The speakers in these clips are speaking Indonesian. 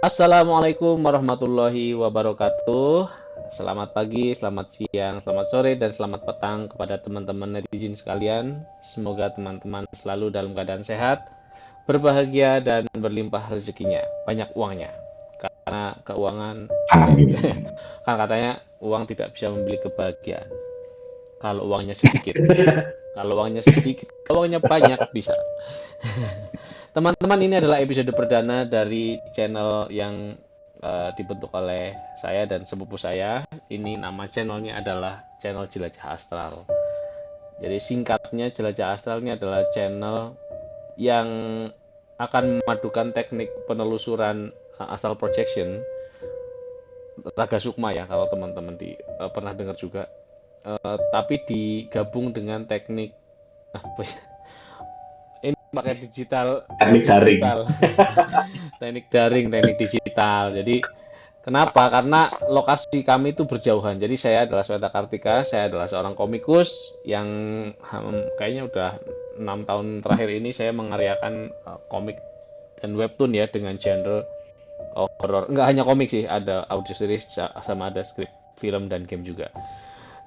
Assalamualaikum warahmatullahi wabarakatuh. Selamat pagi, selamat siang, selamat sore, dan selamat petang kepada teman-teman netizen sekalian. Semoga teman-teman selalu dalam keadaan sehat, berbahagia, dan berlimpah rezekinya, banyak uangnya. Karena keuangan tidak, Amin. kan katanya uang tidak bisa membeli kebahagiaan. Kalau uangnya sedikit, kalau uangnya banyak bisa. Teman-teman, ini adalah episode perdana dari channel yang dibentuk oleh saya dan sepupu saya. Ini nama channelnya adalah channel Jelajah Astral. Jadi singkatnya Jelajah Astral ini adalah channel yang akan memadukan teknik penelusuran astral projection, Raga Sukma ya kalau teman-teman pernah dengar juga. Tapi digabung dengan teknik apa ya? Ini pakai teknik Teknik daring. digital, teknik daring, teknik digital. Jadi kenapa? Karena lokasi kami itu berjauhan. Jadi saya adalah Sweta Kartika, saya adalah seorang komikus yang kayaknya udah 6 tahun terakhir ini saya mengaryakan komik dan webtoon ya dengan genre horror. Nggak hanya komik sih, ada audio series sama ada skrip film dan game juga.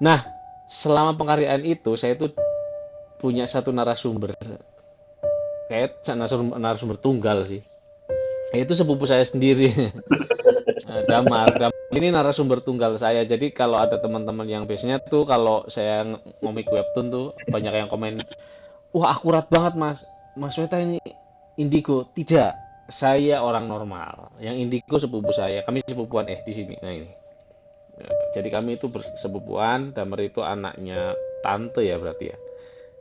Nah, selama pengkaryaan itu saya itu punya satu narasumber, kayak narasumber tunggal sih. Itu sepupu saya sendiri. Damar ini narasumber tunggal saya. Jadi kalau ada teman-teman yang biasanya tuh kalau saya ngomik webtoon tuh banyak yang komen, wah akurat banget mas, Mas Weta ini indigo. Tidak, saya orang normal. Yang indigo sepupu saya. Kami sepupuan di sini. Nah ini. Jadi kami itu bersepupuan. Damar itu anaknya tante ya berarti ya.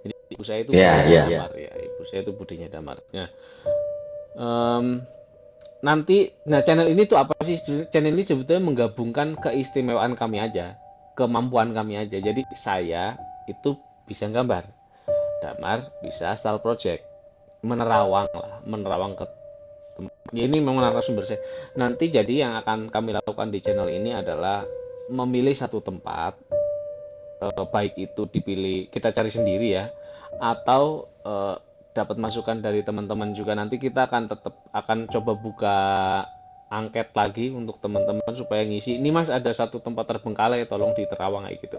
Jadi ibu saya itu Ya, budenya ya. Damar ya. Ibu saya itu budenya Damar. Nah, em, nanti, nah channel ini tuh apa sih? Channel ini sebetulnya menggabungkan keistimewaan kami aja, kemampuan kami aja. Jadi saya itu bisa gambar, Damar bisa style project, menerawang lah, menerawang ke ini memang narasumber saya. Nanti jadi yang akan kami lakukan di channel ini adalah memilih satu tempat, baik itu dipilih kita cari sendiri ya, atau dapat masukan dari teman-teman juga. Nanti kita akan tetap akan coba buka angket lagi untuk teman-teman supaya ngisi. Ini Mas ada satu tempat terbengkalai, tolong di Terawang kayak gitu.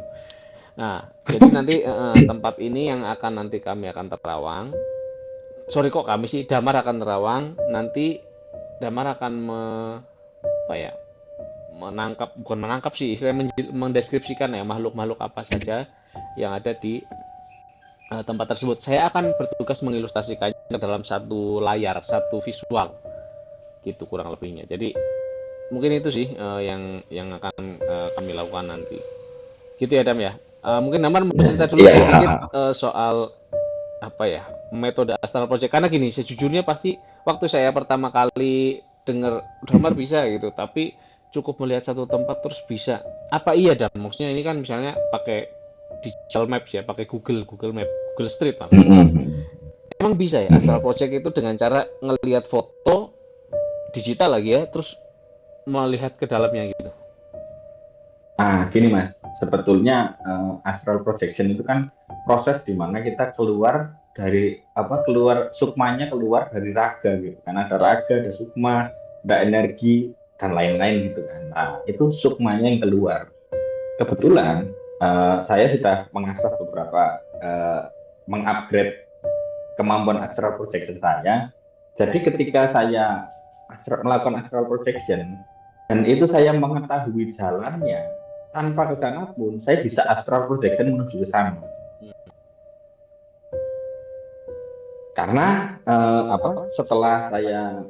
Nah, jadi nanti tempat ini yang akan nanti kami akan terawang. Sorry kok kami sih, Damar akan terawang. Nanti Damar akan apa ya? Menangkap, bukan menangkap sih, istilahnya mendeskripsikan ya makhluk-makhluk apa saja yang ada di tempat tersebut. Saya akan bertugas mengilustrasikannya ke dalam satu layar, satu visual, gitu kurang lebihnya. Jadi mungkin itu sih yang akan kami lakukan nanti. Gitu ya Dam ya. Mungkin Damar mau cerita dulu Iya, sedikit ya. soal apa ya metode astral project. Karena gini, sejujurnya pasti waktu saya pertama kali dengar Damar bisa gitu, tapi cukup melihat satu tempat terus bisa. Apa iya Dam? Maksudnya ini kan misalnya pakai digital maps ya, pakai Google Map, Google Street malah. Mm-mm. Emang bisa ya astral Mm-mm. project itu dengan cara ngelihat foto digital lagi ya, terus melihat ke dalamnya gitu. Gini Mas, sebetulnya astral projection itu kan proses di mana kita keluar dari keluar sukmanya keluar dari raga gitu kan, ada raga, ada sukma, ada energi dan lain-lain gitu kan. Nah, itu sukmanya yang keluar. Kebetulan saya sudah mengasah beberapa mengupgrade kemampuan astral projection saya. Jadi ketika saya melakukan astral projection dan itu saya mengetahui jalannya, tanpa ke sana pun saya bisa astral projection menuju ke sana. Karena setelah saya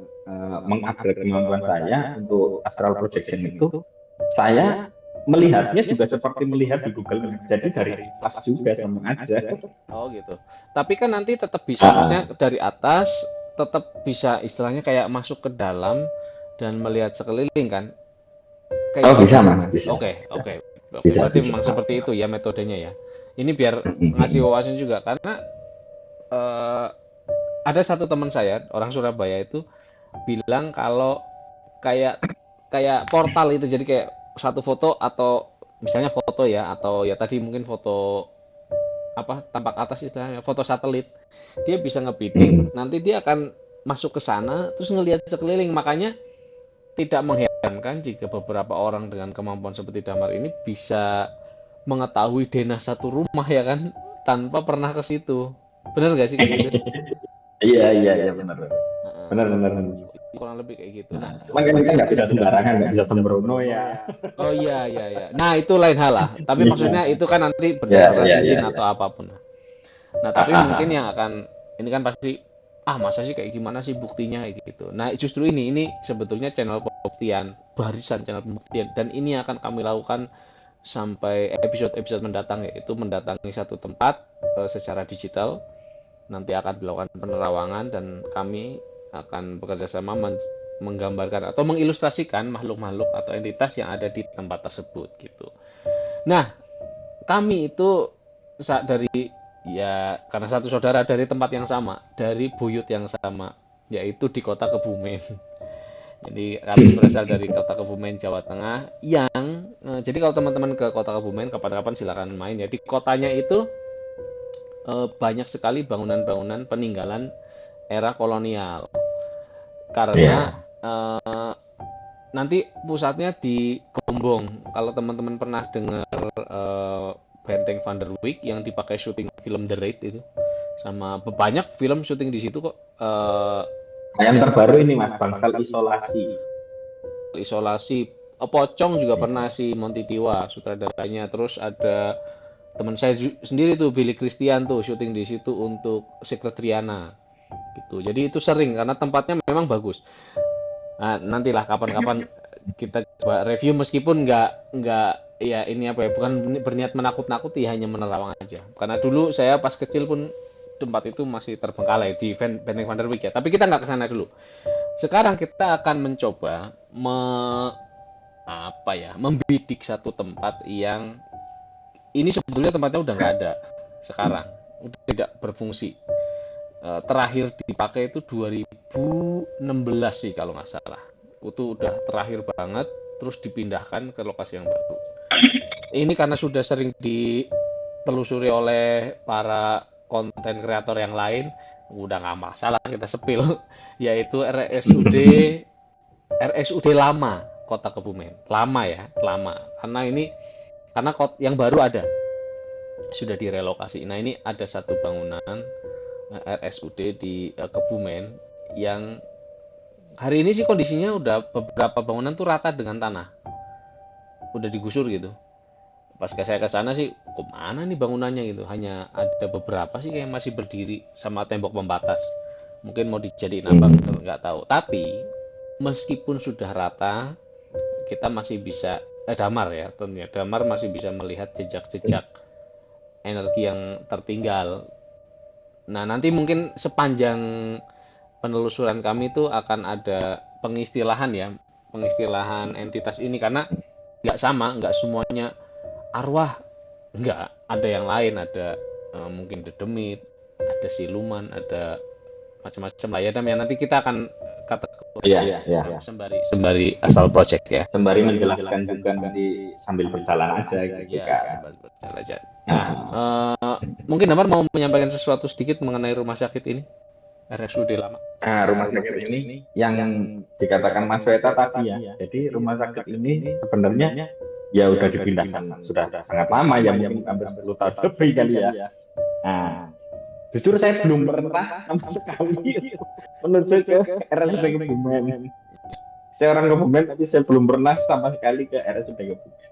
mengupgrade kemampuan saya untuk astral projection itu, saya melihatnya juga seperti melihat di Google Maps. Jadi dari atas juga sama aja. Oh gitu. Tapi kan nanti tetap bisa, maksudnya Ah, dari atas tetap bisa istilahnya kayak masuk ke dalam dan melihat sekeliling kan? Kayak oh gitu bisa nggak sih? mas, bisa, Oke, bisa, berarti bisa. memang seperti itu ya metodenya ya. Ini biar ngasih Mm-mm. wawasan juga karena eh, ada satu teman saya orang Surabaya itu bilang kalau kayak kayak portal itu, jadi kayak satu foto atau misalnya foto ya, atau ya tadi mungkin foto apa tampak atas istilahnya foto satelit, dia bisa ngebidding, Mm-mm. nanti dia akan masuk ke sana terus ngelihat sekeliling. Makanya tidak mengherankan jika beberapa orang dengan kemampuan seperti Damar ini bisa mengetahui denah satu rumah ya kan, tanpa pernah ke situ. Bener gak sih kayak gitu? Iya benar. Heeh. Benar. Kurang lebih kayak gitu. Nah, Cuman kan kita nggak bisa sembarangan, nggak bisa sembrono ya. oh iya. Nah, itu lain hal lah. Tapi maksudnya itu kan nanti Ya, berdasarkan ya, izin ya. atau apapun. Nah, tapi mungkin yang akan ini kan pasti masa sih kayak gimana sih buktinya kayak gitu. Nah, justru ini sebetulnya channel pembuktian, barisan channel pembuktian dan ini akan kami lakukan sampai episode-episode mendatang yaitu mendatangi satu tempat secara digital. Nanti akan dilakukan penerawangan dan kami akan bekerja sama menggambarkan atau mengilustrasikan makhluk-makhluk atau entitas yang ada di tempat tersebut gitu. Nah, kami itu dari ya karena satu saudara dari tempat yang sama, dari buyut yang sama, yaitu di kota Kebumen. Jadi kami berasal dari kota Kebumen, Jawa Tengah. Jadi kalau teman-teman ke kota Kebumen kapan-kapan silakan main ya. Di kotanya itu banyak sekali bangunan-bangunan peninggalan era kolonial. Karena Iya. nanti pusatnya di Gombong. Kalau teman-teman pernah dengar Benteng Van der Wijk yang dipakai syuting film The Raid itu, sama banyak film syuting di situ kok. Yang terbaru ini Mas, Bangsal Isolasi. Isolasi, Pocong juga Iya. pernah si Monty Tiwa sutradaranya. Terus ada teman saya sendiri tuh Billy Christian tuh syuting di situ untuk Secret Riana gitu. Jadi itu sering karena tempatnya memang bagus. Nah, nantilah kapan-kapan kita coba review meskipun nggak ya ini apa ya, bukan berniat menakut-nakuti, hanya menerawang aja. Karena dulu saya pas kecil pun tempat itu masih terbengkalai di Benteng Van der Wijk ya. Tapi kita nggak ke sana dulu. Sekarang kita akan mencoba membidik satu tempat yang ini sebetulnya tempatnya udah nggak ada sekarang, udah tidak berfungsi. Terakhir dipakai itu 2016 sih kalau nggak salah. Itu udah terakhir banget, terus dipindahkan ke lokasi yang baru. Ini karena sudah sering ditelusuri oleh para konten kreator yang lain, udah nggak masalah kita sepil, yaitu RSUD lama Kota Kebumen. Lama ya, lama. Karena yang baru ada sudah direlokasi. Nah, ini ada satu bangunan RSUD di Kebumen yang hari ini sih kondisinya udah beberapa bangunan tuh rata dengan tanah, udah digusur gitu. Pas saya ke sana sih, kok mana nih bangunannya gitu, hanya ada beberapa sih kayak masih berdiri sama tembok pembatas. Mungkin mau dijadiin apa nggak tahu. Tapi meskipun sudah rata, kita masih bisa Damar ya tentunya, Damar masih bisa melihat jejak-jejak energi yang tertinggal. Nah, nanti mungkin sepanjang penelusuran kami itu akan ada pengistilahan ya, pengistilahan entitas ini karena nggak sama, nggak semuanya arwah, nggak, ada yang lain, ada mungkin dedemit, ada siluman, ada macam-macam lah ya Dam ya. Nanti kita akan Iya. sembari asal project ya. Sembari menjelaskan juga nanti sambil berjalan aja gitu Ya, kan. sembari berjalan aja. Nah, mungkin Damar mau menyampaikan sesuatu sedikit mengenai rumah sakit ini, RSUD lama. Nah, rumah sakit ini yang dikatakan Mas Weta tadi ya. Jadi rumah sakit ini sebenarnya ya udah dipindahkan sudah sangat lama ya, mungkin hampir 10 tahun lebih kali ya. Nah, jujur saya belum pernah sama sekali menuju ke RSUD Kebumen. Saya orang Kebumen tapi saya belum pernah sama sekali ke RSUD Kebumen.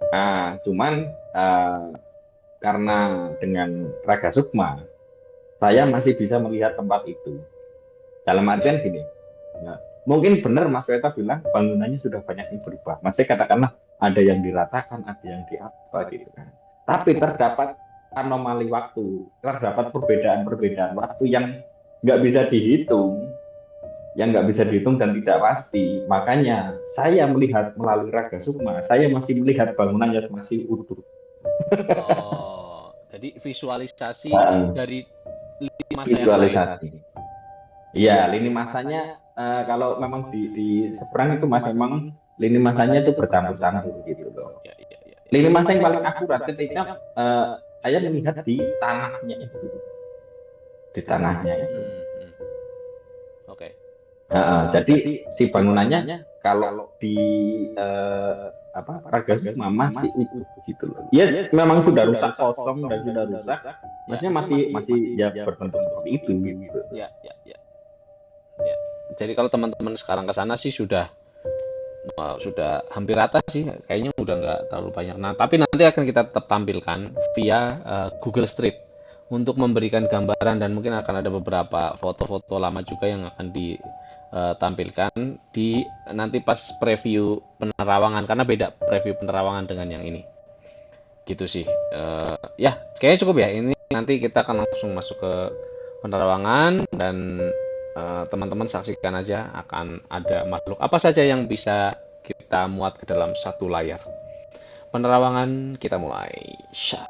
Nah, cuman karena dengan Raga Sukma saya masih bisa melihat tempat itu. Dalam artian gini, nah, mungkin benar Mas Weta bilang bangunannya sudah banyak yang berubah. Masih katakanlah ada yang diratakan, ada yang di apa gitu kan. Tapi terdapat anomali waktu, terdapat perbedaan-perbedaan waktu yang nggak bisa dihitung, dan tidak pasti. Makanya saya melihat melalui Raga Sukma, saya masih melihat bangunannya masih utuh. Oh, jadi visualisasi dari lini masa Visualisasi. yang lain. Iya, lini masanya kalau memang di seberang itu Mas, memang lini masanya itu bercampur-campur gitu loh. Ya. Lini masa yang paling akurat ketika saya melihat di tanahnya itu. Di tanahnya itu. Oke. Jadi si bangunannya kalau di Raga Sukma masih utuh gitu loh. Ya memang sudah rusak kosong dan sudah rusak, Ya, maksudnya masih ya berbentuk seperti itu gitu. ya, ya, ya, ya. Jadi kalau teman-teman sekarang ke sana sih sudah hampir rata sih, kayaknya udah nggak terlalu banyak. Nah, tapi nanti akan kita tetap tampilkan via Google Street untuk memberikan gambaran, dan mungkin akan ada beberapa foto-foto lama juga yang akan ditampilkan di nanti pas preview penerawangan, karena beda preview penerawangan dengan yang ini. Gitu sih. Ya, kayaknya cukup ya. Ini nanti kita akan langsung masuk ke penerawangan, dan teman-teman saksikan aja akan ada makhluk apa saja yang bisa kita muat ke dalam satu layar. Penerawangan kita mulai. Syah.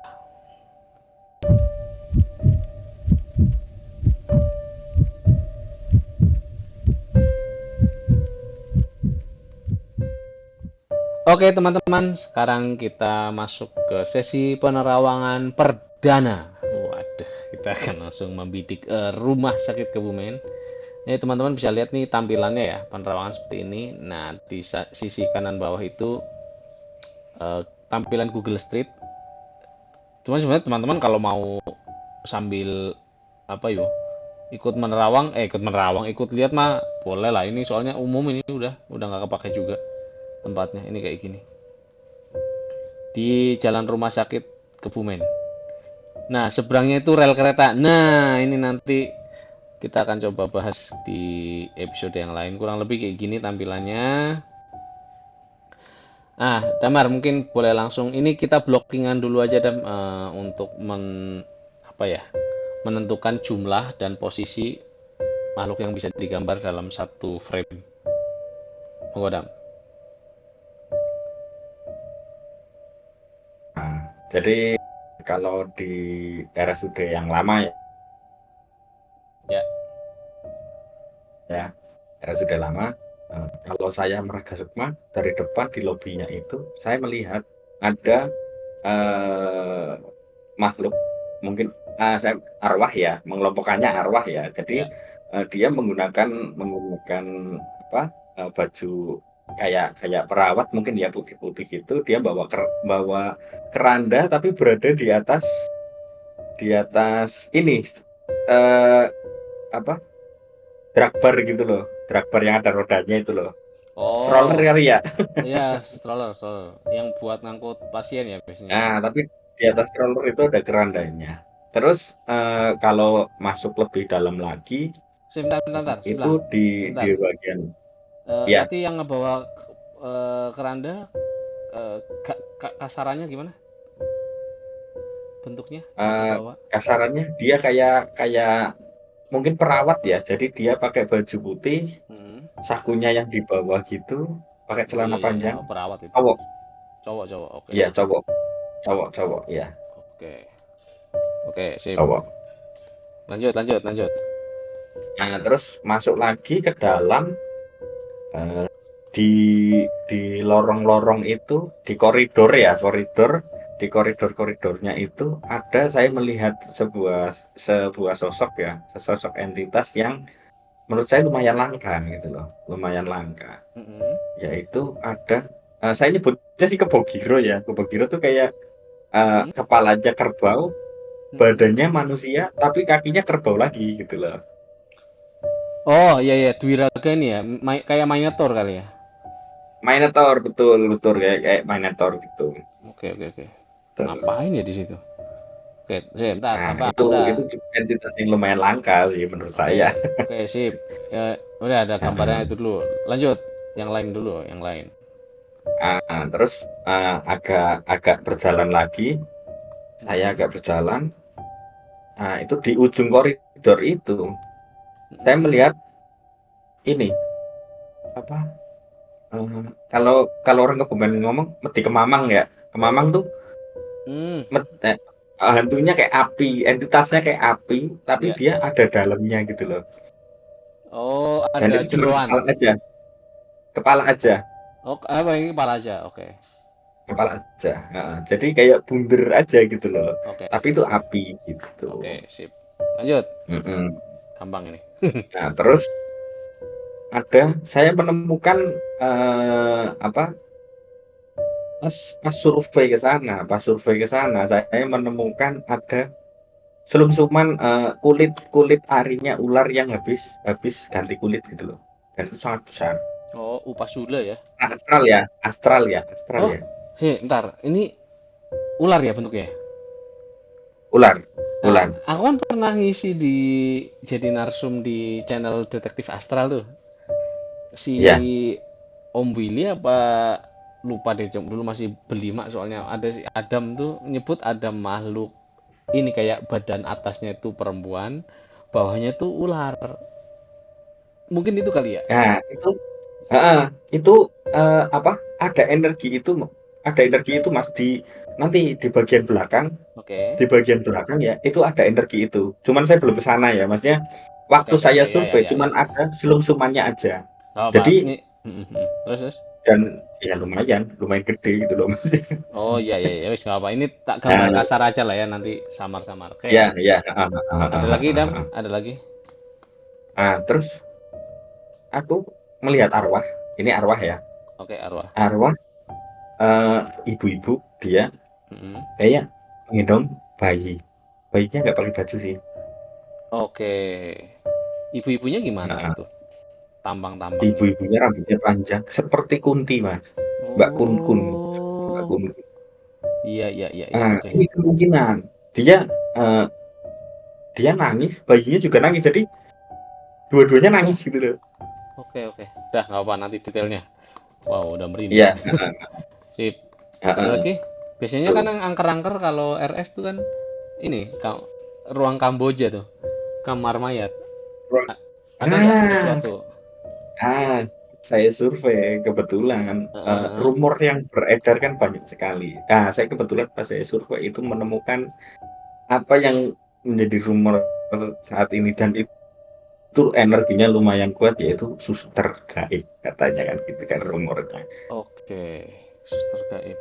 Oke teman-teman, sekarang kita masuk ke sesi penerawangan perdana. Waduh, kita akan langsung membidik rumah sakit Kebumen. Ini teman-teman bisa lihat nih tampilannya ya, penerawangan seperti ini. Nah, di sisi kanan bawah itu tampilan Google Street. Cuman sebenarnya teman-teman kalau mau sambil apa yo, ikut lihat mah boleh lah. Ini soalnya umum, ini udah nggak kepake juga tempatnya. Ini kayak gini. Di Jalan Rumah Sakit Kebumen. Nah, seberangnya itu rel kereta. Nah, ini nanti kita akan coba bahas di episode yang lain. Kurang lebih kayak gini tampilannya. Damar mungkin boleh langsung. Ini kita blockingan dulu aja Dam, untuk menentukan jumlah dan posisi makhluk yang bisa digambar dalam satu frame. Monggo Dam. Nah, jadi kalau di RSUD yang lama ya RSUD lama, kalau saya Meraga Sukma dari depan di lobinya itu saya melihat ada makhluk, mungkin saya arwah ya, mengelompokkannya arwah ya. Jadi Ya. dia menggunakan baju kayak perawat mungkin ya, putih-putih gitu. Dia bawa keranda tapi berada di atas ini apa drag bar gitu loh, drag bar yang ada rodanya itu loh, stroller Oh, kali ya. iya, stroller yang buat ngangkut pasien ya biasanya. Nah, tapi di atas stroller itu ada kerandanya. Terus kalau masuk lebih dalam lagi, Sebentar, itu sebelah, di sebentar. bagian ya, Nanti yang ngebawa keranda, kasarannya gimana bentuknya yang eh, dibawa? kasarannya dia kayak kayak mungkin perawat ya. Jadi dia pakai baju putih, Hmm. sakunya yang di bawah gitu, pakai Oh celana iya, iya, iya. panjang. Oh, perawat itu. Cowok, Cowok, oke. iya cowok, cowok, ya, Oke. Oke, sip. cowok. Lanjut. Nah, terus masuk lagi ke dalam, eh, di lorong-lorong itu, di koridor ya, di koridornya itu ada, saya melihat sebuah sosok ya, sesosok entitas yang menurut saya lumayan langka gitu loh, lumayan langka. Mm-mm. Yaitu ada, saya nyebutnya sih Kebogiro ya. Kebogiro tuh kayak Mm-mm. kepalanya kerbau, Mm-mm. badannya manusia, tapi kakinya kerbau lagi gitu loh. Oh iya, iya, Dwiraga ini ya, kayak Minotaur kali ya. Minotaur, betul betul, kayak Minotaur gitu. Oke. Terus, Ngapain ya di situ? Oke, sip, bentar, nah abang, itu udah. juga entitas yang lumayan langka sih menurut Oke, saya. oke, sip. Udah ada gambarnya Heeh. itu dulu. Lanjut, yang lain dulu, yang lain. Terus agak agak berjalan lagi, saya Mm-mm. agak berjalan. Nah, itu di ujung koridor itu saya Mm-mm. melihat ini apa? Kalau kalau orang Kebumen ngomong meti kemamang ya. Kemamang tuh Hmm, hantunya kayak api, entitasnya kayak api, tapi ya. dia ada dalamnya gitu loh. Oh, Dan ada itu cuma kepala jeroan. aja, kepala aja, Oh, apa ini kepala aja? Oke, kepala aja. Jadi kayak bunder aja gitu loh. oke, Tapi itu api gitu. oke, sip. Lanjut, Mm-mm. gampang ini. Nah, terus saya menemukan apa pas survei ke sana saya menemukan ada selungsuman kulit kulit arinya ular yang habis habis ganti kulit gitu loh. Dan itu sangat besar. Oh, upasula ya. Astral ya, astral ya, astral Oh, ya. ntar ini ular ya bentuknya. Ular, Nah, ular. aku kan pernah ngisi di jadi narsum di channel Detektif Astral tuh. Si Iya. Om Willy apa lupa deh, dulu masih berlima soalnya ada si Adam tuh nyebut ada makhluk ini kayak badan atasnya itu perempuan, bawahnya tuh ular. Mungkin itu kali ya. Nah, heeh, itu apa? Ada energi itu Mas nanti Oke. di bagian belakang ya, itu ada energi itu. Cuman saya belum ke sana ya, maksudnya Oke, waktu oke, saya oke. Ya, ya, survei ya, cuman ya. ada selungsumannya aja. Oh, Pak. Jadi Ini terus terus. dan ya lumayan, lumayan gede gitu loh Mas. Oh, iya, iya, ya wis nggak apa. Ini tak gambar Nah, kasar aja lah ya, nanti samar-samar. Oke. ya, ya, heeh, heeh, Ada heeh, lagi, heeh, Dam? heeh. Ada lagi? Nah, terus aku melihat arwah, ini arwah ya, Oke, arwah. arwah eh, ibu-ibu dia Mm-mm. kayak ngendong bayi. Bayinya nggak pakai baju sih. Oke. Ibu-ibunya gimana Nah, tuh? Tampang-tampangnya. ibu-ibunya rambutnya panjang seperti Kunti, Mas. Mbak Kun Kun. Mbak Oh. Kun. Iya, iya, iya, iya. Nah, Oke. ini kemungkinan dia eh, dia nangis, bayinya juga nangis. Jadi dua-duanya Oh, nangis gitu loh. oke, oke. Dah, nggak apa nanti detailnya. Wow, udah merinding. Iya, heeh, Sip. Ada heeh. lagi? Biasanya kan Tuh. yang angker-angker kalau RS tuh kan ini ruang Kamboja tuh, kamar mayat. Ada nggak Ah, sesuatu? ah, saya survei kebetulan Heeh. rumor yang beredar kan banyak sekali. Nah, saya kebetulan pas saya survei itu menemukan apa yang menjadi rumor saat ini dan itu energinya lumayan kuat yaitu suster gaib katanya kan gitu kan rumornya. Oke, suster gaib.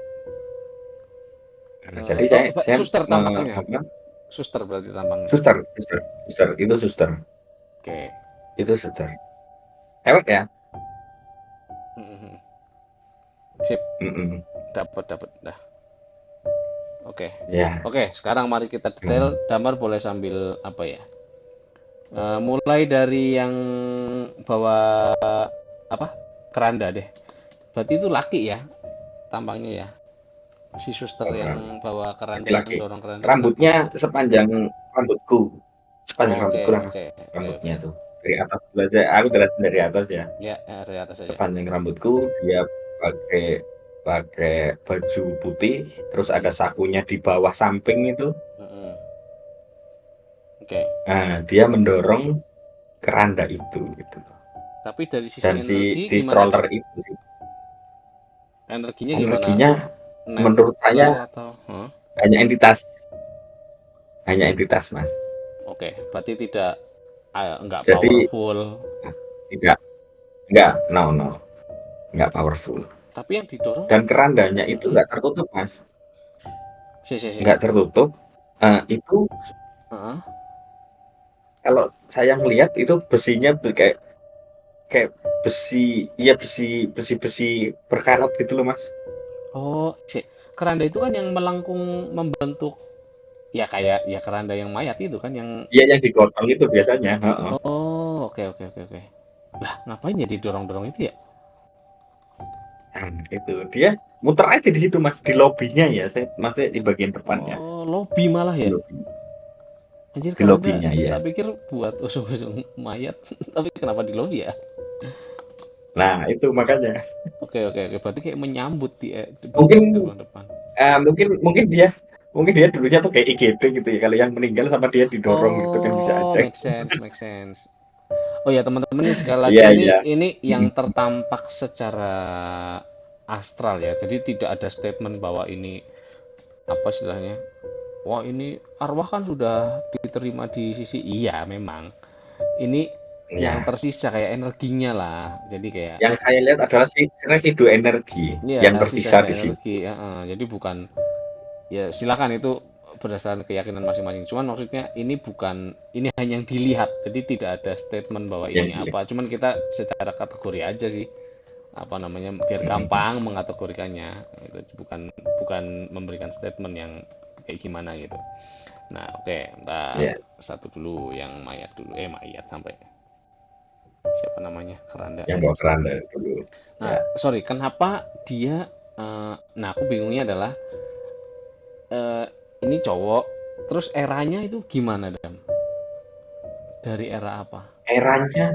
Nah, jadi saya Suster tampangnya. apa, Suster berarti tampangnya. suster, suster, suster itu suster, Oke. itu suster. Ewek ya. Mhm. Sip, Mm-mm. dapat dapat dah. Oke. Ya. Oke, sekarang mari kita detail. Mm. Damar boleh sambil apa ya? Mulai dari yang bawa apa? Keranda deh. Berarti itu laki ya, tampangnya ya. Si suster yang bawa keranda yang Laki-laki. dorong keranda itu laki. Rambutnya rambutku, sepanjang Oke, rambutku lah oke, oke, oke. rambutnya tuh. Dari atas dulu aja, aku jelasin dari atas ya. Ya, dari atas saja. Sepanjang rambutku dia pakai pakai baju putih, terus ada Mm-mm, sakunya di bawah samping itu. mm-mm. Oke. Nah, dia mendorong keranda itu gitu. Tapi dari sisi Dan energi si gimana tuh? stroller itu sih, Energinya gimana? energinya menurut Netral saya atau? Huh? hanya entitas, hanya entitas Mas. Oke, berarti tidak nggak Jadi powerful. tidak, enggak, no, no, enggak powerful. Tapi yang didorong, Dan kerandanya itu mm-mm. nggak tertutup Mas, Si, si, si. nggak tertutup. Itu Heeh. kalau saya ngelihat itu besinya kayak kayak besi, iya besi besi besi berkarat gitu loh Mas. Oh, si. Keranda itu kan yang melengkung membentuk ya kayak ya keranda yang mayat itu kan yang. Iya yang digotong itu biasanya. Heeh. Oh, oke, oke, oke, oke. Lah, ngapain ya didorong-dorong itu ya? Nah, itu dia muter aja di situ Mas, di lobinya ya, saya maksudnya di bagian depannya, Oh, lobby malah di ya. lobi, Anjir, di keranda lobinya ya. tak pikir buat usung-usung mayat, tapi kenapa di lobby ya? Nah itu makanya Oke, oke, oke. Berarti kayak menyambut di bagian mungkin gerbang depan. mungkin mungkin dia dulunya pakai IGD gitu ya, kalau yang meninggal sama dia didorong gitu kan bisa Oh, aja. make sense, make sense. Oh ya, teman-teman nih sekali lagi Iya iya. ini yang Mm. tertampak secara astral ya. Jadi tidak ada statement bahwa ini apa istilahnya. Wah, ini arwah kan sudah diterima di sisi. Iya, memang. Ini yang Ya, tersisa kayak energinya lah. Jadi kayak yang saya lihat adalah si residu energi ya yang tersisa sisa-sisa di situ. energi. Jadi bukan ya silakan itu berdasarkan keyakinan masing-masing. Cuman maksudnya ini hanya yang dilihat. Jadi tidak ada statement bahwa Ya, ini ya. apa. Cuman kita secara kategori aja sih, apa namanya, biar Mm-mm. gampang mengategorikannya. Itu bukan bukan memberikan statement yang kayak gimana gitu. Nah, oke, ntar Ya, satu dulu yang mayat dulu. Mayat sampai siapa namanya? Keranda. yang bawa keranda dulu. Nah, Ya, sorry, kenapa dia nah aku bingungnya adalah eh, ini cowok, terus eranya itu gimana, Dam? Dari era apa? eranya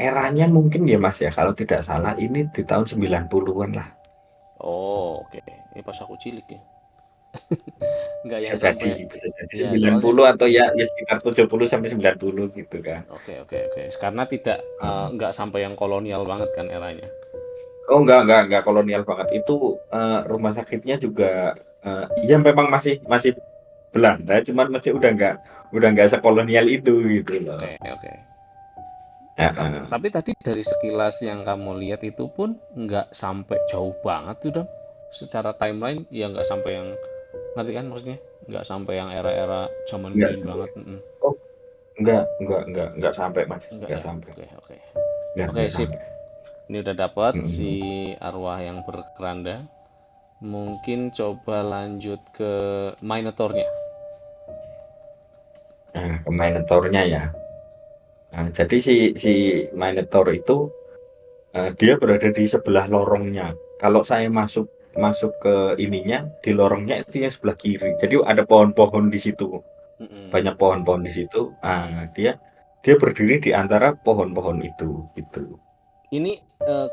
eranya mungkin ya Mas ya, kalau tidak salah ini di tahun 90-an lah. Oh, oke. Ini pas aku cilik ya. Nggak yang sampai, Bisa jadi ya sembilan soalnya, puluh atau ya sekitar 70 sampai 90 gitu kan. oke, oke, oke. Karena tidak, Heeh. nggak sampai yang kolonial banget kan eranya. Oh enggak kolonial banget. Itu rumah sakitnya juga ya memang masih masih Belanda, cuman masih udah nggak sekolonial itu gitu loh. Oke, oke. Heeh. Tapi tadi dari sekilas yang kamu lihat itu pun nggak sampai jauh banget tuh, Dam. Secara timeline ya nggak sampai yang, ngerti kan maksudnya? Nggak sampai yang era-era zaman Enggak green sampai. banget. Mm-mm. Oh, enggak sampai Mas, Enggak enggak ya? sampai. Oke, oke. Oke, Enggak sip. sampai. Ini udah dapat si Mm. arwah yang berkeranda. Mungkin coba lanjut ke Minotaurnya. Nah, ke Minotaurnya ya. Nah, jadi si si Minotaur itu dia berada di sebelah lorongnya. Kalau saya masuk masuk ke ininya di lorongnya itu yang sebelah kiri. Jadi ada pohon-pohon di situ, Mm-mm. banyak pohon-pohon di situ. Dia dia berdiri di antara pohon-pohon itu, gitu. Ini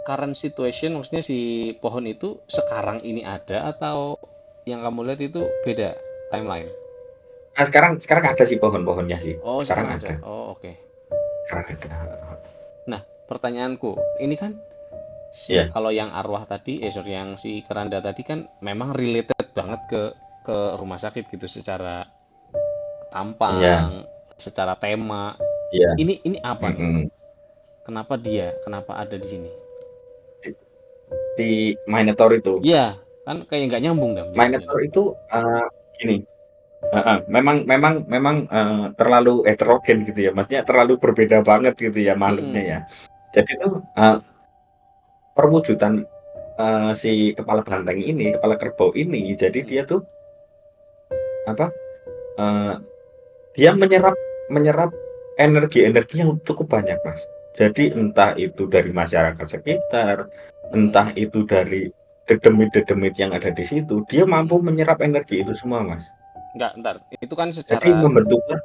current situation, maksudnya si pohon itu sekarang ini ada atau yang kamu lihat itu beda timeline? Nah, sekarang sekarang ada sih pohon-pohonnya sih. Oh, Sekarang sekarang ada. ada. Oh, oke. Sekarang ada. Nah, pertanyaanku, ini kan si Ya, kalau yang arwah tadi, sorry, yang si keranda tadi kan memang related banget ke rumah sakit gitu secara iya, tampang, secara tema. iya. Ini apa nih? Mm-mm. Kenapa dia? Kenapa ada di sini? Di, di Minotaur itu. Iya, kan kayak nggak nyambung dong jadinya Minotaur dong. itu gini. Memang terlalu heterogen gitu ya, maksudnya terlalu berbeda banget gitu ya makhluknya Mm-mm. ya. Jadi tuh perwujudan si kepala banteng ini, kepala kerbau ini, jadi dia Mm-mm. tuh apa? eh, dia menyerap menyerap energi-energi yang cukup banyak, Mas. Jadi entah itu dari masyarakat sekitar, entah Mm-mm. itu dari dedemit-dedemit yang ada di situ, dia mampu Mm-mm. menyerap energi itu semua, Mas. Nggak, ntar. Itu kan Jadi secara membentuklah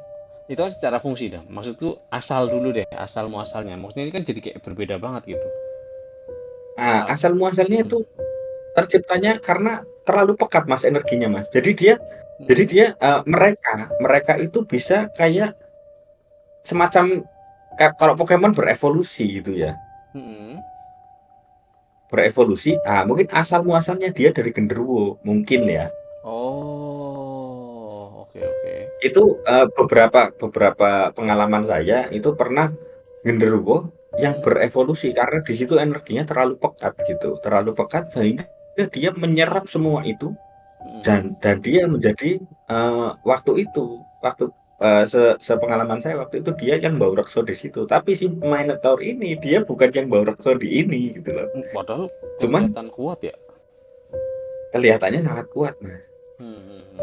itu kan secara fungsi dah. Maksudku asal dulu deh, asal muasalnya. Maksudnya ini kan jadi kayak berbeda banget gitu. Asal. asal muasalnya Mm-mm. itu terciptanya karena terlalu pekat Mas energinya Mas. Jadi Mm-mm. dia mereka mereka itu bisa kayak semacam kalau Pokemon berevolusi gitu ya. Mm-mm. Berevolusi. Mungkin asal muasalnya dia dari genderuwo, mungkin ya. Oh, oke, oke. Itu beberapa beberapa pengalaman saya itu pernah genderuwo yang Mm-mm. berevolusi karena di situ energinya terlalu pekat gitu. Terlalu pekat sehingga dia menyerap semua itu Mm-mm. dan dia menjadi waktu itu waktu sepengalaman saya waktu itu dia yang bau rekso di situ tapi si Minotaur ini dia bukan yang bau rekso di ini gitu loh Padahal cuman kelihatan kuat ya. kelihatannya sangat kuat mas Hmm.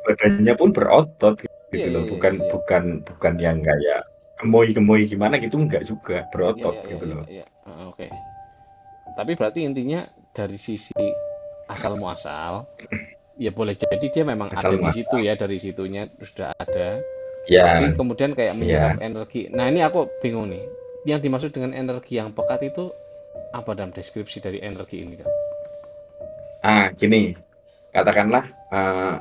badannya pun berotot Iya, gitu iya, loh iya, bukan iya. bukan bukan yang kayak gemoy-gemoy gimana gitu enggak juga Iya, berotot iya, iya, gitu iya, loh iya. Oke. Tapi berarti intinya dari sisi asal muasal, ya boleh jadi dia memang asal ada di situ muasal ya, dari situnya sudah ada. Tapi ya kemudian kayak menyerap ya energi. Nah, ini aku bingung nih. Yang dimaksud dengan energi yang pekat itu apa dalam deskripsi dari energi ini kan? gini katakanlah eh,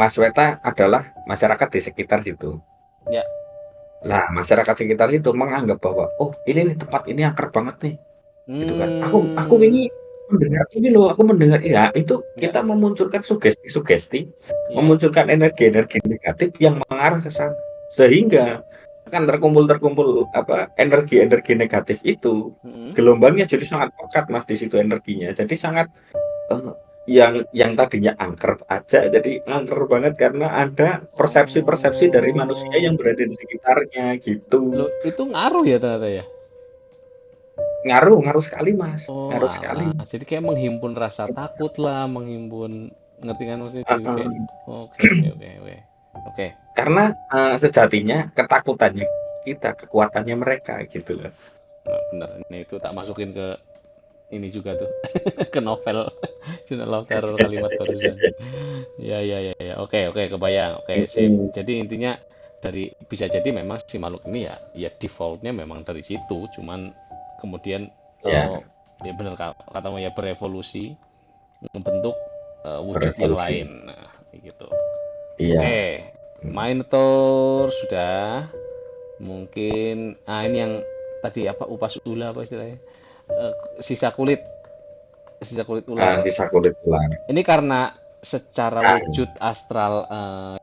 Mas Weta adalah masyarakat di sekitar situ. Ya. Nah, masyarakat sekitar itu menganggap bahwa, oh ini nih tempat ini angker banget nih, gitu kan. Aku ini Hmm. mendengar ini loh, aku mendengar ya itu Ya, kita memunculkan sugesti-sugesti, ya. memunculkan energi-energi negatif yang mengarah ke sana, sehingga akan terkumpul-terkumpul apa energi-energi negatif itu Hmm. gelombangnya jadi sangat pekat mas di situ energinya, jadi sangat yang tadinya angker aja jadi angker banget karena ada persepsi-persepsi dari manusia Oh, yang berada di sekitarnya gitu. lo itu ngaruh ya ternyata ya? Ngaruh, ngaruh sekali Mas, Oh, ngaruh sekali. alah. Jadi kayak menghimpun rasa takut lah, menghimpun, ngerti kan maksudnya? Jadi kayak, Heeh. oke, oke, oke, oke. Oke, Karena sejatinya ketakutannya kita, kekuatannya mereka gitu loh. nah, bener. Ini itu tak masukin ke ini juga tuh, ke novel Jurnal of Terror kalimat barusan. Ya, ya, ya, ya. Oke, oke, kebayang. Oke, sip. Mm-mm. Jadi intinya dari bisa jadi memang si makhluk ini ya, ya defaultnya memang dari situ. Cuman kemudian Ya, ya bener katamu ya berevolusi membentuk wujud yang berevolusi. lain. Nah, kayak gitu. Iya. Oke, Mm. Minotaur sudah. Mungkin, ini yang tadi apa upas ula apa istilahnya? Eh, sisa kulit, sisa kulit ular. Sisa kulit ular. Ini karena secara Nah, wujud astral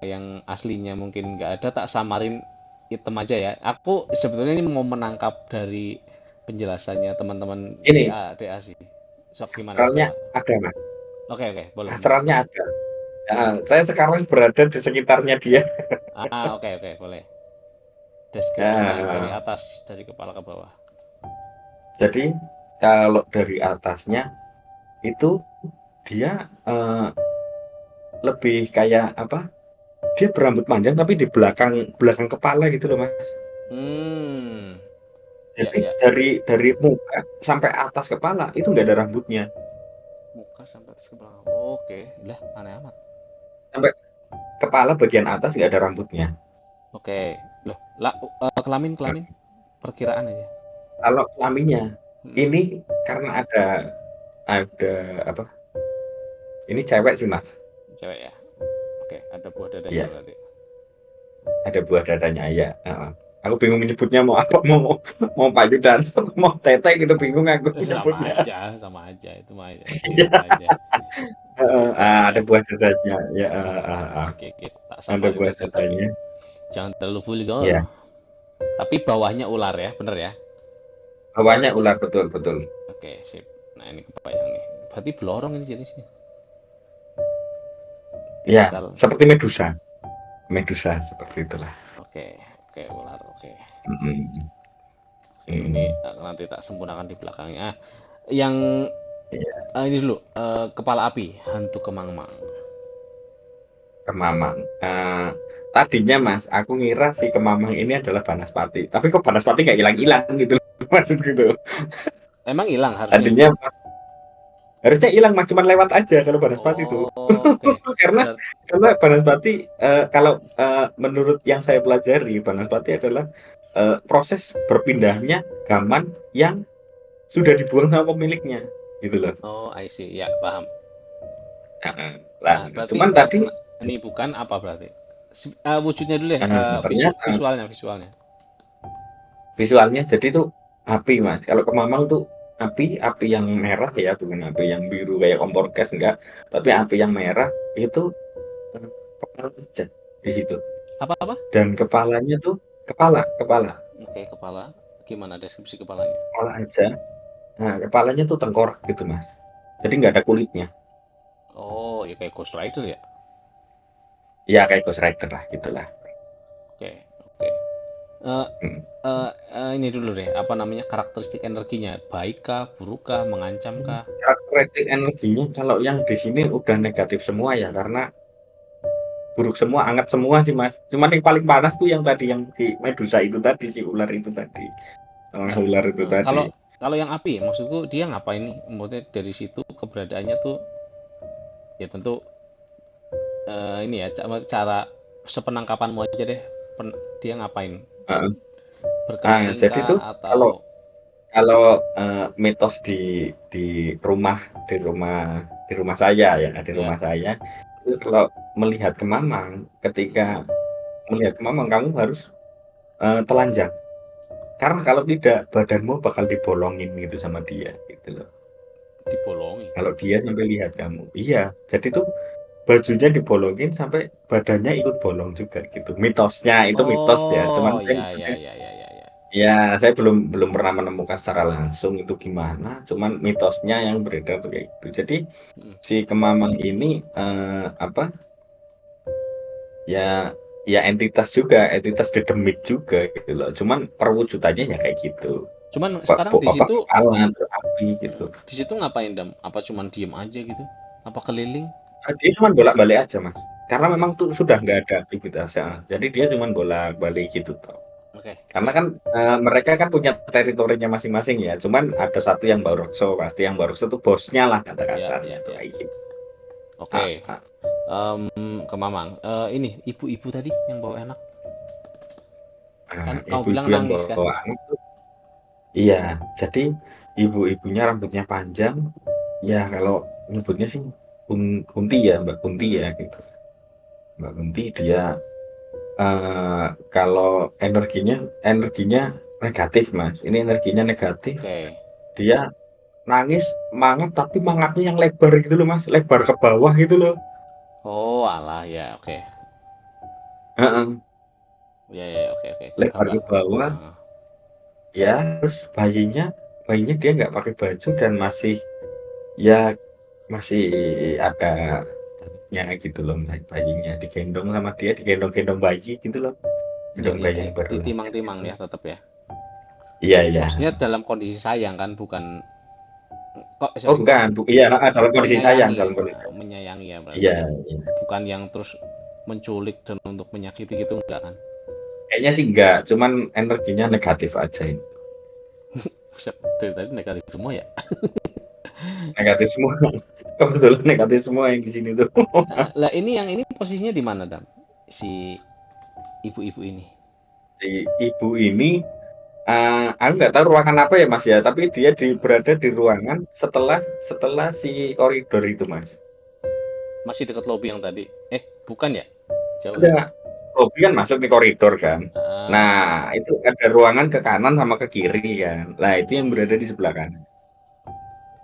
yang aslinya mungkin nggak ada, tak samarin hitam aja ya. Aku sebetulnya ini mau menangkap dari penjelasannya teman-teman ini DA sih. Sok gimana astralnya coba? ada Mas, Oke, oke, boleh, boleh. astralnya ada. Saya sekarang berada di sekitarnya dia. Oke, oke, boleh. Deskripsinya dari Ah, atas, dari kepala ke bawah. jadi kalau dari atasnya itu dia lebih kayak apa? Dia berambut panjang tapi di belakang belakang kepala gitu loh Mas. Hmm, ya, Jadi ya. dari muka sampai atas kepala itu nggak ada rambutnya. Muka sampai atas ke belakang. Oke, lah aneh amat. Sampai kepala bagian atas nggak ada rambutnya. Oke, loh, lah kelamin kelamin perkiraan aja. Kalau kelaminnya Hmm, ini karena ada apa? Ini cewek sih Mas. cewek ya. Oke, ada buah dadanya Iya, berarti. ada buah dadanya ya. Aku bingung menyebutnya mau apa, mau payudara, mau tete gitu bingung aku menyebutnya. Sama aja itu mah istilah aja. Oke, oke. Ada buah dadanya ya. Oke, oke, tak Ada samarin buah aja tapi dadanya. jangan terlalu vulgar. Ya, Tapi bawahnya ular ya, bener ya? bawahnya ular betul betul. Oke, sip. Nah, ini kebayang nih. Berarti belorong ini jenisnya. Ya, Tipikal. seperti medusa. Medusa seperti itulah. Oke, oke, ular. Oke. Mm-mm. Oke, ini Mm-mm. nanti tak sempurnakan di belakangnya. Yang Iya, ini dulu, kepala api, hantu kemang-mang. Kemamang. Tadinya Mas, aku ngira si Kemamang ini adalah Banaspati. Tapi kok Banaspati nggak hilang-hilang gitu, maksud gitu. Emang hilang harusnya. Tadinya Mas, harusnya hilang Mas, cuman lewat aja kalau Banaspati itu. Oke, karena berarti karena Banaspati kalau menurut yang saya pelajari Banaspati adalah proses berpindahnya gaman yang sudah dibuang sama pemiliknya gitu loh. oh I see, ya paham. Lah, Nah, berarti cuman tadi ini bukan apa berarti? Wujudnya dulu deh, ternyata visualnya, visualnya. visualnya jadi tuh api Mas. Kalau Kemamang tuh api yang merah ya, bukan api yang biru kayak kompor gas enggak, tapi api yang merah itu eh, kepala aja di situ. Apa-apa? Dan kepalanya tuh kepala, kepala, Oke, kepala. Gimana deskripsi kepalanya? kepala aja. Nah, kepalanya tuh tengkorak gitu Mas. Jadi nggak ada kulitnya. Oh, ya kayak Ghost Rider ya. Ya kayak Ghost Rider lah gitulah. Oke, oke. Eh, Hmm. ini dulu deh, apa namanya karakteristik energinya? Baik kah, buruk kah, mengancam kah? Karakteristik energinya kalau yang di sini udah negatif semua ya karena buruk semua, anget semua sih Mas. Cuman yang paling panas tuh yang tadi yang si Medusa itu tadi, si ular itu tadi. Sama Nah, ular itu tadi. kalau kalau yang api, maksudku dia ngapain nih? Maksudnya dari situ keberadaannya tuh ya tentu ini ya cara sepenangkapanmu aja deh. Dia ngapain? Heeh. Berkeliling Jadi kah tuh kalau atau kalau mitos di rumah di rumah saya ya, di ya? rumah saya itu kalau melihat kemamang, ketika Mm-mm. melihat kemamang kamu harus telanjang. Karena kalau tidak badanmu bakal dibolongin gitu sama dia gitu loh. Dibolongi. Kalau dia sampai lihat kamu. Iya, jadi tuh bajunya dibolongin sampai badannya ikut bolong juga gitu. Mitosnya itu mitos ya. Cuman Oh, saya ya, ya, ngikutin ya, ya, ya, ya. Ya, saya belum belum pernah menemukan secara langsung itu gimana, cuman mitosnya yang beredar tuh kayak gitu. Jadi Hmm. si Kemamang ini apa ya ya entitas dedemit juga gitu loh. Cuman perwujudannya ya kayak gitu. Cuman sekarang di Apa situ kepala berapi gitu. di situ ngapain Dam? Apa cuman diem aja gitu? Apa keliling? Dia cuma bolak-balik aja mas. Karena Oke, memang tuh sudah nggak ada aktivitas ya. Jadi dia cuma bolak-balik gitu toh. oke, Karena sip. kan mereka kan punya teritorinya masing-masing ya. Cuman ada satu yang Barokso pasti yang Barokso itu bosnya lah kata Ya, kasarnya ya, tuh ya. kayak gitu. Ah, Oke. ah. Ke Mamang. Ini ibu-ibu tadi yang bawa anak. Nah, Kan kamu bilang ibu-ibu yang nangis kan? bawa anak tuh, iya. Jadi ibu-ibunya rambutnya panjang. Ya kalau nyebutnya sih Kunti ya, Mbak Kunti ya Mm-mm. gitu. Mbak Kunti dia kalau energinya negatif mas. Ini energinya negatif. Oke. Dia nangis mangap tapi mangapnya yang lebar gitu loh mas, lebar ke bawah gitu loh. Oh, alah ya, oke. Heeh, Ya, ya, oke, oke. lebar Gambar. ke bawah. Ah, Ya terus bayinya dia nggak pakai baju dan masih ya masih ada dalamnya gitu loh bayinya digendong sama dia digendong-gendong bayi gitu loh, ya, gendong ya, bayi yang baru lahir ditimang-timang gitu. ya tetap ya. Iya iya. Maksudnya dalam kondisi sayang kan, bukan kok Oh sorry, bukan iya dalam kondisi sayang menyayangi, dalam kondisi menyayangi ya iya berarti ya. iya. Bukan yang terus menculik dan untuk menyakiti gitu enggak kan? Kayaknya sih enggak cuman energinya negatif aja ini, Buset, dari tadi negatif semua ya. negatif semua. Kebetulan negatif semua yang di sini tuh. Lah ini yang ini posisinya di mana Dam? Si ibu-ibu ini. Si ibu ini aku nggak tahu ruangan apa ya Mas ya, tapi dia berada di ruangan setelah setelah si koridor itu Mas. Masih dekat lobby yang tadi. Bukan ya? Jauh ya? Ada lobby kan masuk di koridor kan. Ah, Nah, itu ada ruangan ke kanan sama ke kiri kan. Nah, itu yang berada di sebelah kanan.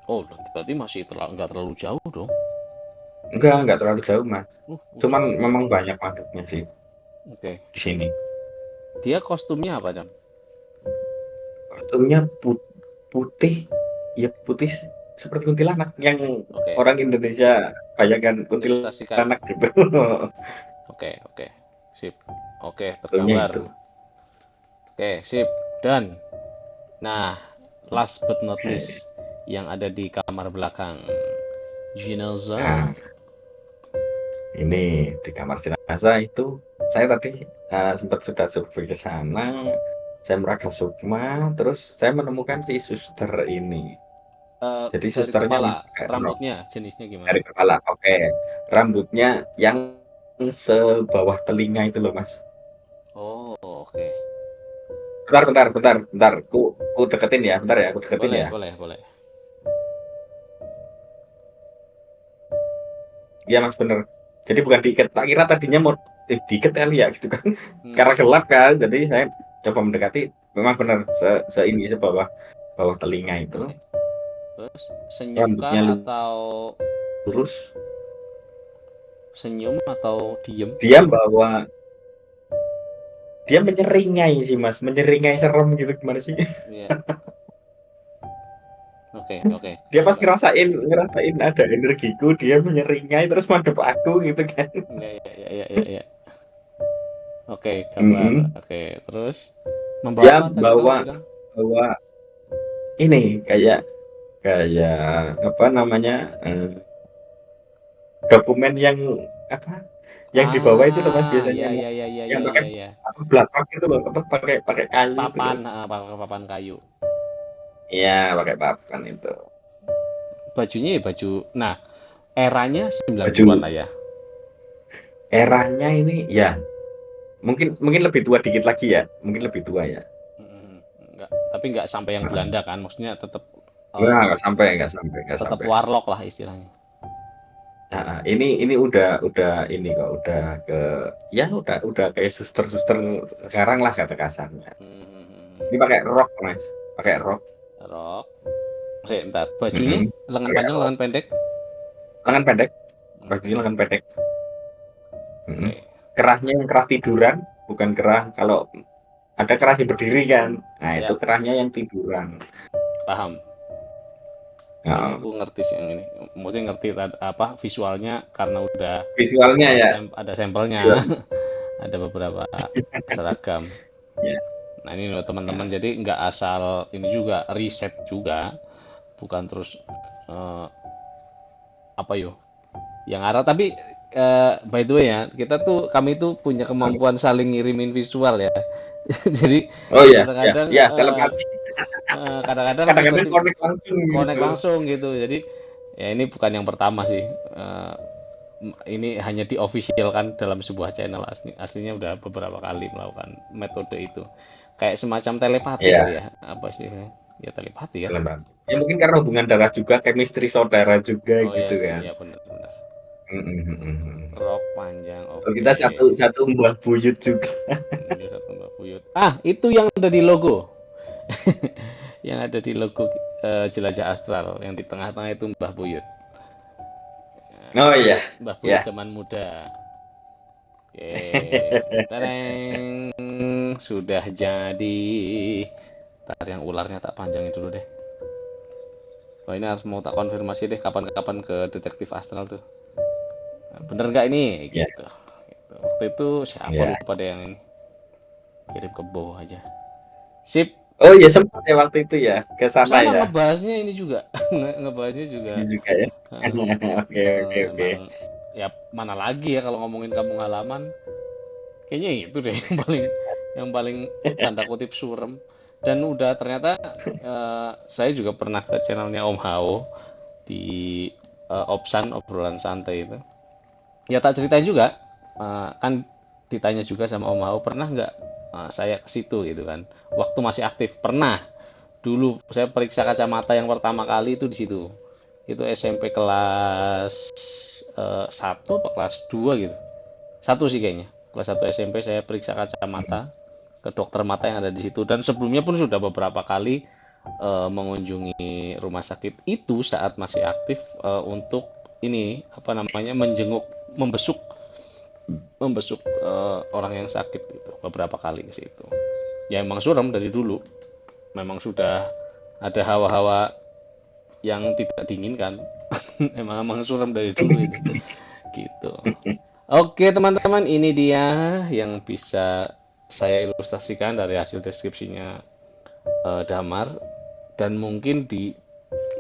oh, berarti masih nggak terlalu jauh dong. Enggak terlalu jauh Mas. Buset. Cuman memang banyak makhluknya sih Oke. di sini. Dia kostumnya apa Dam? Kostumnya putih, ya putih seperti kuntilanak yang Oke. orang Indonesia bayangkan Ilustrasikan. kuntilanak gitu. Oke, oke. Sip. Oke, Kostumnya tergambar. itu. Oke, sip. Dan, nah, last but not least, Oke. yang ada di kamar belakang. Jenazah. Nah, ini di kamar jenazah itu saya tadi sempat sudah survei ke sana. Saya meragam Sukma, terus saya menemukan si suster ini. Jadi Dari susternya kepala, pakai rok rambutnya jenisnya gimana? dari kepala. Oke, rambutnya yang sebawah telinga itu loh, Mas. Oh, oke. Bentar. Ku deketin ya, bentar ya, aku deketin Boleh, ya. boleh, boleh. Iya, Mas, bener. Jadi bukan diikat. Tak kira tadinya mau diikat kali ya gitu kan. Karena Hmm, gelap kan, jadi saya coba mendekati. Memang benar se ini sebawah bawah telinga itu. oke. Terus, senyum Rambutnya kah atau lurus. senyum atau diem? Dia bawa dia menyeringai sih, Mas. Menyeringai serem gitu gimana sih? Iya. Oke, oke. Dia pas Gambar. ngerasain ngerasain ada energiku, dia menyeringai terus madep aku gitu kan. Iya, iya, iya, iya, iya, iya. Oke, gambar. Mm-mm. Oke, terus membawa Dia apa tadi kamu bawa bilang? bawa ini kayak kayak apa namanya dokumen yang apa yang dibawa itu loh mas biasanya Ya, ya, ya, ya, yang ya, pakai ya, ya. apa belakang itu loh apa pakai pakai kayu itu loh. Papan, pakai papan kayu. Iya pakai papan itu Bajunya ya baju. Nah, eranya 90-an baju lah ya. eranya ini ya mungkin mungkin lebih tua dikit lagi ya mungkin lebih tua ya. Enggak, tapi nggak sampai yang Heeh. Belanda kan. Maksudnya Nggak tetap sampai. warlock lah istilahnya. Nah, ini udah ini kok udah ke ya udah kayak suster-suster sekarang lah kata kasarnya. Ini pakai rok mas, pakai rok. Rok. Oke, bentar. Bajunya Mm-mm. lengan Pakai panjang, rok. lengan pendek. Lengan pendek, bajunya Oke, lengan pendek. Mm-mm. oke. Kerahnya yang kerah tiduran, bukan kerah kalau ada kerahnya berdiri kan. Nah, itu Ya, kerahnya yang tiduran. paham. Ini Nah, aku ngerti sih yang ini. Maksudnya ngerti apa visualnya karena udah visualnya ya. ada sampelnya, Visual. ada beberapa seragam. Ya. Nah ini loh teman-teman, Ya. jadi nggak asal ini juga riset juga, bukan terus eh, apa yo yang arah. Tapi by the way ya, kami tuh punya kemampuan saling ngirimin visual ya. Jadi Oh ya, ya, kadang-kadang ya, telepati. kadang-kadang Kadang-kadang tiba-tiba connect langsung connect gitu. langsung gitu. Jadi ya ini bukan yang pertama sih. Ini hanya di official kan dalam sebuah channel, aslinya udah beberapa kali melakukan metode itu. Kayak semacam telepati Ya, kali ya, apa istilahnya? Ya telepati ya. telepati. Ya mungkin karena hubungan darah juga, chemistry saudara juga Oh iya gitu sih, kan. iya benar-benar. Mm-mm. Rok panjang, Kalau oke. kita satu satu mbah buyut juga. Ini satu Mbak Buyut. Ah, itu yang ada di logo. Yang ada di logo Jelajah Astral, yang di tengah-tengah itu Mbah Buyut. Oh iya, Mbah Buyut ya. zaman muda. Oke. Tereng, sudah jadi. Ntar yang ularnya tak panjangin dulu deh. Wah, ini harus mau tak konfirmasi deh kapan-kapan ke detektif astral tuh. Nah, bener nggak ini? Ya, Gitu. Gitu. Waktu itu siapa ya. lupa deh yang ini. Kirim ke bawah aja. Sip. Oh iya sempat ya waktu itu ya ke sana Sama ya. ngebahasnya ini juga. Ngebahasnya juga. Ini juga ya. eh, Oke, oke, oke. Emang ya mana lagi ya kalau ngomongin kampung halaman. Kayaknya itu deh yang paling tanda kutip surem. Dan udah ternyata saya juga pernah ke channelnya Om Hao di Opsan, obrolan santai itu. Ya tak ceritain juga, kan ditanya juga sama Om Hao, pernah nggak saya ke situ gitu kan? Waktu masih aktif, pernah. Dulu saya periksa kacamata yang pertama kali itu di situ. Itu SMP kelas 1 atau kelas 2 gitu. Satu sih kayaknya. Kelas 1 SMP saya periksa kacamata ke dokter mata yang ada di situ, dan sebelumnya pun sudah beberapa kali mengunjungi rumah sakit itu saat masih aktif untuk ini apa namanya menjenguk, membesuk membesuk orang yang sakit gitu beberapa kali ke situ. Ya emang suram dari dulu, memang sudah ada hawa-hawa yang tidak diinginkan. Emang suram dari dulu itu gitu. Oke teman-teman, ini dia yang bisa saya ilustrasikan dari hasil deskripsinya Damar. Dan mungkin di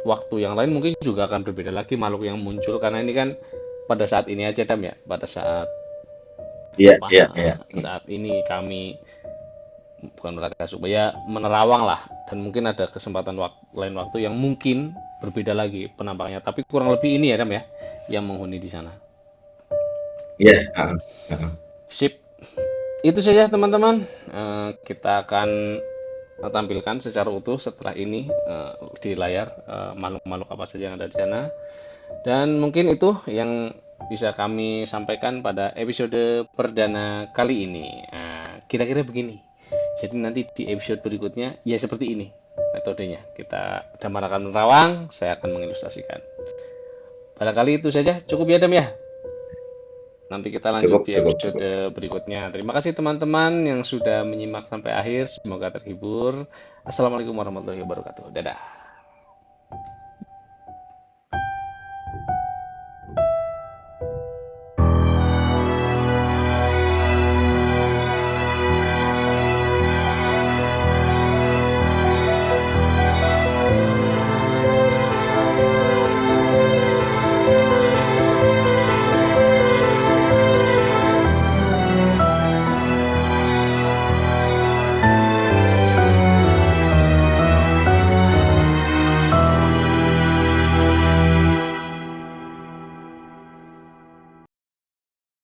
waktu yang lain mungkin juga akan berbeda lagi makhluk yang muncul, karena ini kan pada saat ini aja Dam ya, pada saat Iya, apa iya, iya. saat ini kami bukan merasa supaya menerawang lah, dan mungkin ada kesempatan lain waktu yang mungkin berbeda lagi penampaknya, tapi kurang lebih ini ya Dam ya yang menghuni di sana. Iya, heeh, heeh. Sip, itu saja teman-teman. Kita akan tampilkan secara utuh setelah ini di layar makhluk-makhluk apa saja yang ada di sana. Dan mungkin itu yang bisa kami sampaikan pada episode perdana kali ini. Kira-kira begini. Jadi nanti di episode berikutnya ya seperti ini metodenya. Kita Damar akan menerawang, saya akan mengilustrasikan. Barangkali itu saja, cukup ya Dam ya. Nanti kita lanjut Cukup, di cukup, episode cukup. berikutnya. Terima kasih teman-teman yang sudah menyimak sampai akhir. Semoga terhibur. Assalamualaikum warahmatullahi wabarakatuh. Dadah.